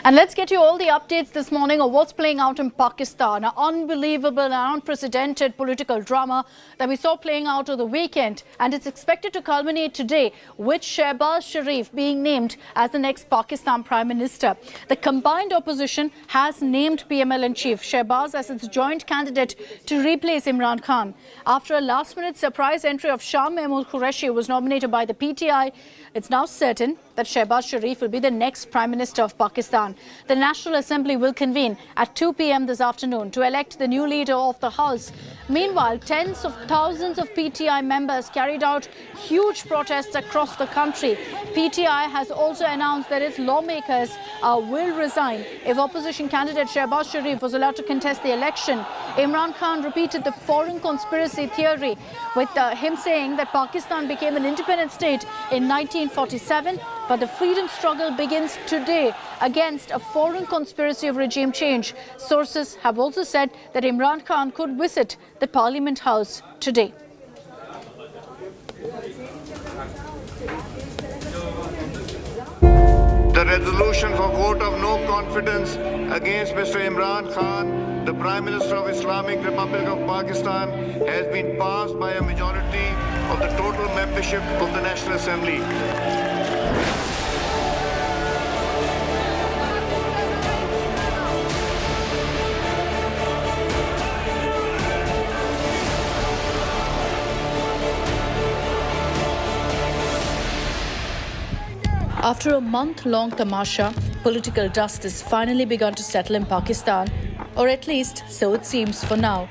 And let's get you all the updates this morning of what's playing out in Pakistan. An unbelievable and unprecedented political drama that we saw playing out over the weekend. And it's expected to culminate today with Shehbaz Sharif being named as the next Pakistan Prime Minister. The combined opposition has named PMLN chief Shehbaz as its joint candidate to replace Imran Khan. After a last-minute surprise entry of Shah Mahmood Qureshi, who was nominated by the PTI, it's now certain that Shehbaz Sharif will be the next Prime Minister of Pakistan. The National Assembly will convene at 2 p.m. this afternoon to elect the new leader of the House. Meanwhile, tens of thousands of PTI members carried out huge protests across the country. PTI has also announced that its lawmakers will resign if opposition candidate Shehbaz Sharif was allowed to contest the election. Imran Khan repeated the foreign conspiracy theory, with him saying that Pakistan became an independent state in 1947. But the freedom struggle begins today against a foreign conspiracy of regime change. Sources have also said that Imran Khan could visit the Parliament House today. The resolution for vote of no confidence against Mr. Imran Khan, the Prime Minister of Islamic Republic of Pakistan, has been passed by a majority of the total membership of the National Assembly. After a month-long tamasha, political dust has finally begun to settle in Pakistan, or at least so it seems for now.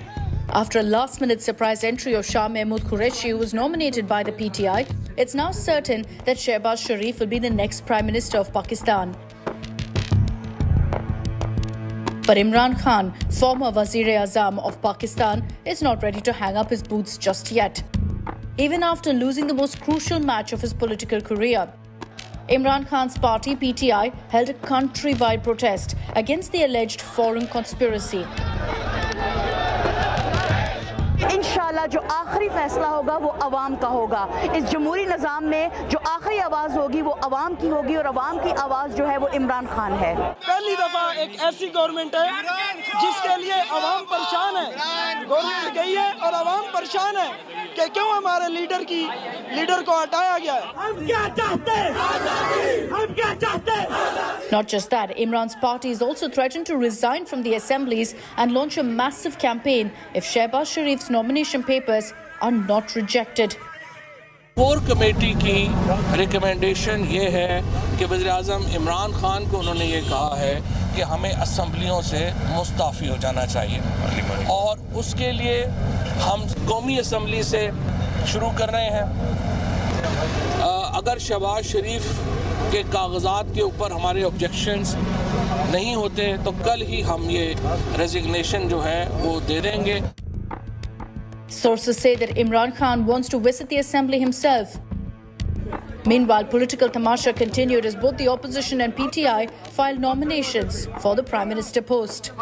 After a last-minute surprise entry of Shah Mahmood Qureshi, who was nominated by the PTI, it's now certain that Shehbaz Sharif will be the next Prime Minister of Pakistan. But Imran Khan, former Wazir-e-Azam of Pakistan, is not ready to hang up his boots just yet, even after losing the most crucial match of his political career. Imran Khan's party, PTI, held a countrywide protest against the alleged foreign conspiracy. इंशाल्लाह जो आखिरी फैसला होगा वो अवाम का होगा। इस जमहूरी निज़ाम में जो आखिरी आवाज़ होगी वो अवाम की होगी, और अवाम की आवाज़ जो है वो इमरान खान है। पहली दफ़ा एक ऐसी गवर्नमेंट है जिसके लिए अवाम परेशान है। गवर्नमेंट गई है और अवाम परेशान है कि क्यों हमारे लीडर को हटाया गया है। हम क्या चाहते हैं? हम क्या चाहते हैं? Not just that, Imran's party is also threatened to resign from the assemblies and launch a massive campaign if Shehbaz Sharif's nomination papers are not rejected. Core committee की रिकमेंडेशन ये है कि वज़ीर-ए-आज़म इमरान खान को उन्होंने ये कहा है कि हमें असम्बलियों से मुस्ताफ़ी हो जाना चाहिए, और उसके लिए हम कौमी असम्बली से शुरू कर रहे हैं। अगर शहबाज शरीफ के कागजात के ऊपर हमारे ऑब्जेक्शंस नहीं होते तो कल ही हम ये रेजिग्नेशन जो है वो दे देंगे। Sources say that Imran Khan wants to visit the assembly himself. Meanwhile, political tamasha continued as both the opposition and PTI filed nominations for the Prime Minister post.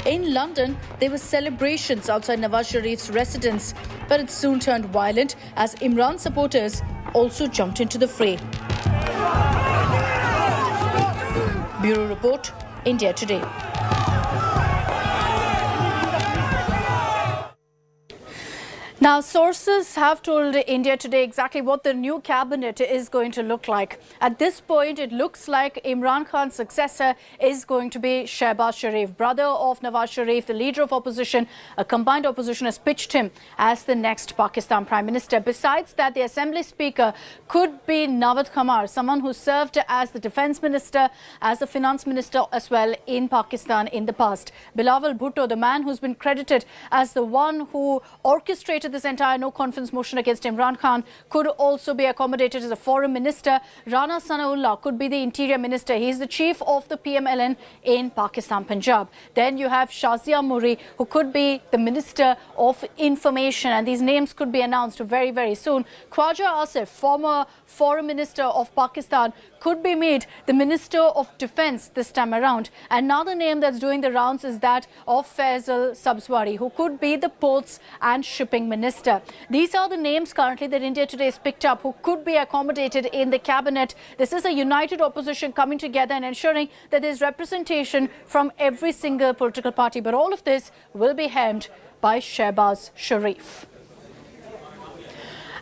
In London, there were celebrations outside Nawaz Sharif's residence, but it soon turned violent as Imran supporters also jumped into the fray. Bureau Report, India Today. Now, sources have told India Today exactly what the new cabinet is going to look like. At this point, it looks like Imran Khan's successor is going to be Shehbaz Sharif, brother of Nawaz Sharif, the leader of opposition. A combined opposition has pitched him as the next Pakistan Prime Minister. Besides that, the Assembly Speaker could be Nawaz Kamar, someone who served as the Defence Minister, as the Finance Minister as well in Pakistan in the past. Bilawal Bhutto, the man who's been credited as the one who orchestrated this entire no-confidence motion against Imran Khan, could also be accommodated as a foreign minister. Rana Sanaullah could be the interior minister. He is the chief of the PMLN in Pakistan, Punjab. Then you have Shazia Muri, who could be the minister of information, and these names could be announced very, very soon. Khwaja Asif, former foreign minister of Pakistan, could be made the Minister of Defence this time around. Another name that's doing the rounds is that of Faisal Sabzwari, who could be the Ports and Shipping Minister. These are the names currently that India Today has picked up who could be accommodated in the cabinet. This is a united opposition coming together and ensuring that there's representation from every single political party. But all of this will be helmed by Shehbaz Sharif.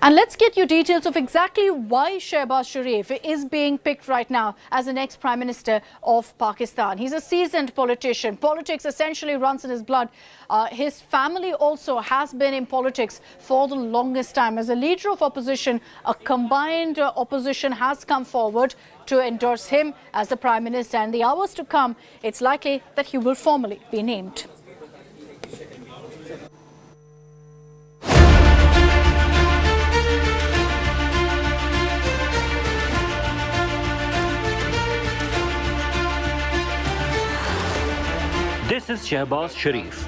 And let's get you details of exactly why Shehbaz Sharif is being picked right now as the next Prime Minister of Pakistan. He's a seasoned politician. Politics essentially runs in his blood. His family also has been in politics for the longest time. As a leader of opposition, a combined opposition has come forward to endorse him as the Prime Minister. And the hours to come, it's likely that he will formally be named. This is Shehbaz Sharif.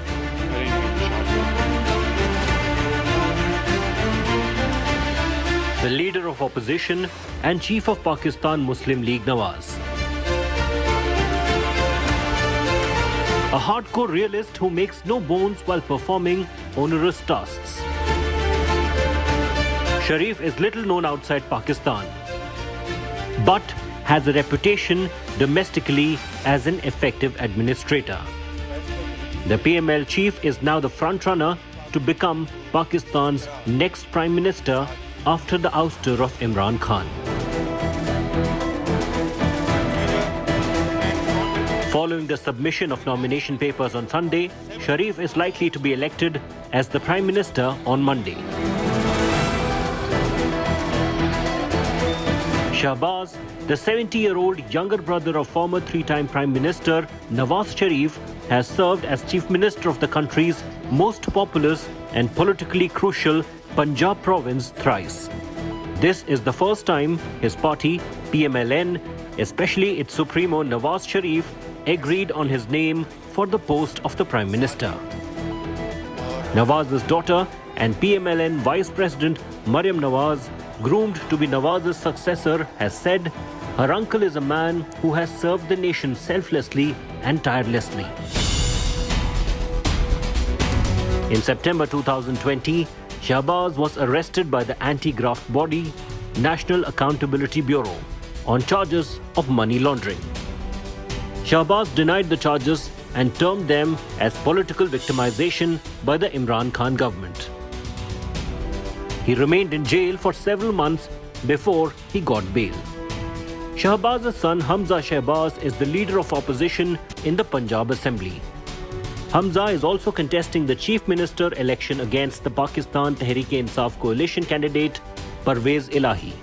The leader of opposition and chief of Pakistan Muslim League Nawaz. A hardcore realist who makes no bones while performing onerous tasks. Sharif is little known outside Pakistan, but has a reputation domestically as an effective administrator. The PML chief is now the frontrunner to become Pakistan's next Prime Minister after the ouster of Imran Khan. Following the submission of nomination papers on Sunday, Sharif is likely to be elected as the Prime Minister on Monday. Shehbaz, the 70-year-old younger brother of former three-time Prime Minister Nawaz Sharif, has served as Chief Minister of the country's most populous and politically crucial Punjab province thrice. This is the first time his party, PMLN, especially its supremo Nawaz Sharif, agreed on his name for the post of the Prime Minister. Nawaz's daughter and PMLN Vice President Maryam Nawaz, groomed to be Nawaz's successor, has said her uncle is a man who has served the nation selflessly and tirelessly. In September 2020, Shehbaz was arrested by the anti-graft body National Accountability Bureau on charges of money laundering. Shehbaz denied the charges and termed them as political victimization by the Imran Khan government. He remained in jail for several months before he got bail. Shehbaz's son Hamza Shehbaz is the leader of opposition in the Punjab Assembly. Hamza is also contesting the Chief Minister election against the Pakistan Tehreek-e-Insaf coalition candidate Parvez Ilahi.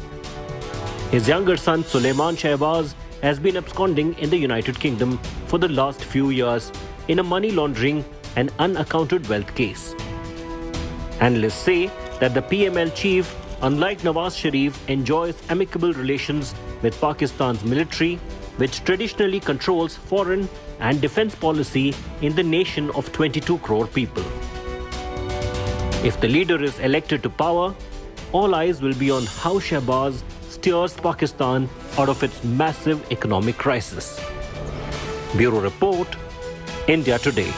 His younger son Suleiman Shehbaz has been absconding in the United Kingdom for the last few years in a money laundering and unaccounted wealth case. Analysts say that the PML chief, unlike Nawaz Sharif, enjoys amicable relations with Pakistan's military, which traditionally controls foreign and defense policy in the nation of 22 crore people. If the leader is elected to power, all eyes will be on how Shehbaz steers Pakistan out of its massive economic crisis. Bureau Report, India Today.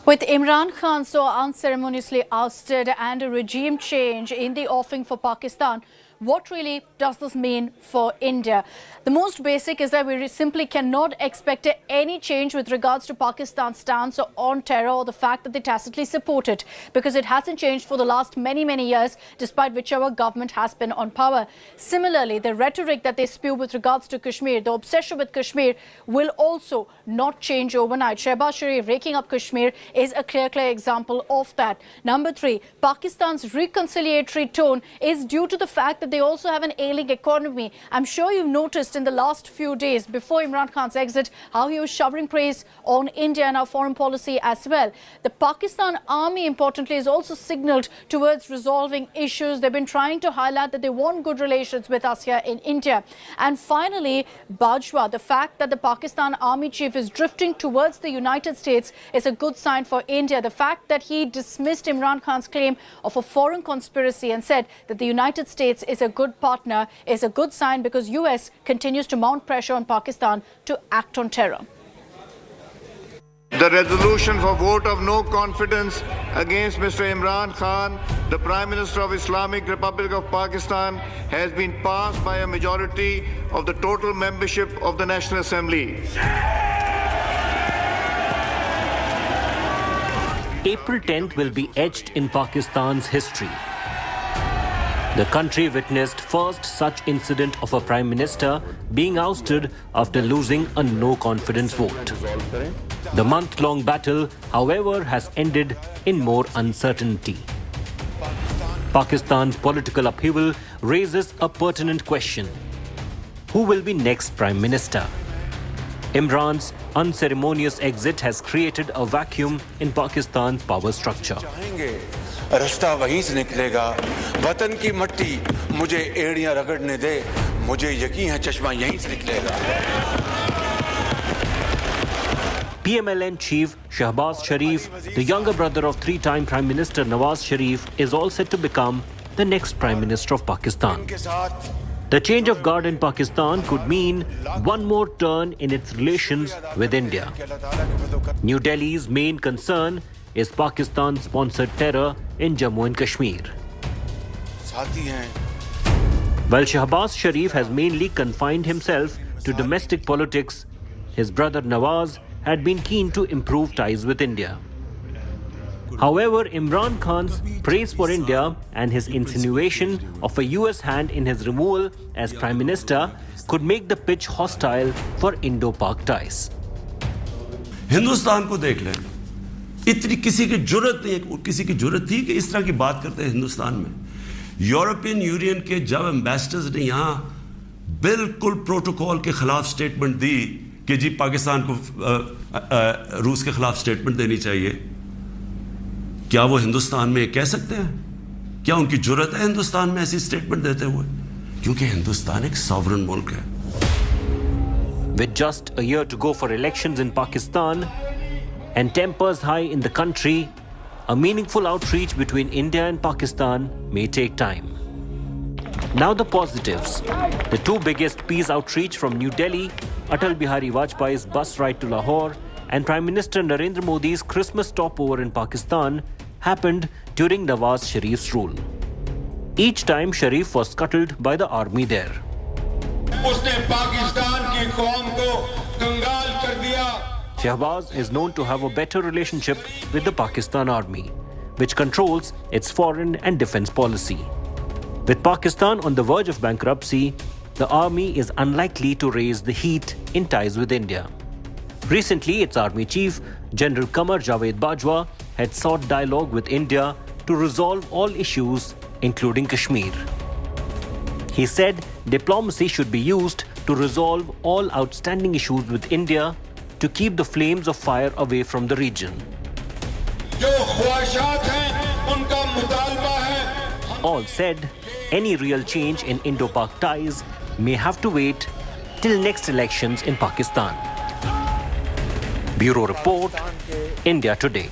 With Imran Khan so unceremoniously ousted and a regime change in the offing for Pakistan, what really does this mean for India? The most basic is that we simply cannot expect any change with regards to Pakistan's stance on terror or the fact that they tacitly support it, because it hasn't changed for the last many years, despite whichever government has been on power. Similarly, the rhetoric that they spew with regards to Kashmir, the obsession with Kashmir, will also not change overnight. Shehbaz Sharif raking up Kashmir is a clear example of that. Number 3, Pakistan's reconciliatory tone is due to the fact that that they also have an ailing economy. I'm sure you've noticed in the last few days before Imran Khan's exit how he was showering praise on India and our foreign policy as well. The Pakistan army, importantly, is also signalled towards resolving issues. They've been trying to highlight that they want good relations with us here in India. And finally, BAJWA, the fact that the Pakistan army chief is drifting towards the United States is a good sign for India. The fact that he dismissed Imran Khan's claim of a foreign conspiracy and said that the United States is a good partner is a good sign, because US continues to mount pressure on Pakistan to act on terror. The resolution for vote of no confidence against Mr. Imran Khan, the Prime Minister of Islamic Republic of Pakistan, has been passed by a majority of the total membership of the National Assembly. April 10th will be etched in Pakistan's history. The country witnessed first such incident of a Prime Minister being ousted after losing a no-confidence vote. The month-long battle, however, has ended in more uncertainty. Pakistan's political upheaval raises a pertinent question. Who will be next Prime Minister? Imran's unceremonious exit has created a vacuum in Pakistan's power structure. रास्ता वहीं से निकलेगा वतन की मट्टी मुझे एड़ियां रगड़ने दे मुझे यकीन है चश्मा यहीं से निकलेगा PMLN chief Shahbaz Sharif, the younger brother of three-time Prime Minister Nawaz Sharif, is all set to become the next Prime Minister of Pakistan. The change of guard in Pakistan could mean one more turn in its relations with India. New Delhi's main concern is Pakistan-sponsored terror in Jammu and Kashmir. While Shahbaz Sharif has mainly confined himself to domestic politics, his brother Nawaz had been keen to improve ties with India. However, Imran Khan's praise for India and his insinuation of a US hand in his removal as Prime Minister could make the pitch hostile for Indo-Pak ties. Hindustan को देख लें, इतनी किसी की जुर्रत नहीं, किसी की जुर्रत थी कि इस तरह की बात करते हैं हिंदुस्तान में. यूरोपियन यूनियन के जब एम्बेसडर्स ने यहाँ बिल्कुल प्रोटोकॉल के खिलाफ स्टेटमेंट दी कि जी पाकिस्तान को रूस के खिलाफ स्टेटमेंट देनी चाहिए, क्या वो हिंदुस्तान में कह सकते हैं? क्या उनकी जुर्रत है हिंदुस्तान में ऐसी स्टेटमेंट देते हुए? क्योंकि हिंदुस्तान एक सॉवरेन मुल्क है. With just a year to go for elections in Pakistan and tempers high in the country, a meaningful outreach between India and Pakistan may take time. Now the positives. The two biggest peace outreach from New Delhi, Atal Bihari Vajpayee's bus ride to Lahore and Prime Minister Narendra Modi's Christmas stopover in Pakistan, happened during Nawaz Sharif's rule. Each time Sharif was scuttled by the army there. Shahbaz is known to have a better relationship with the Pakistan army, which controls its foreign and defense policy. With Pakistan on the verge of bankruptcy, the army is unlikely to raise the heat in ties with India. Recently, its army chief, General Qamar Javed Bajwa, had sought dialogue with India to resolve all issues, including Kashmir. He said diplomacy should be used to resolve all outstanding issues with India to keep the flames of fire away from the region. All said, any real change in Indo-Pak ties may have to wait till next elections in Pakistan. Bureau Report, India Today.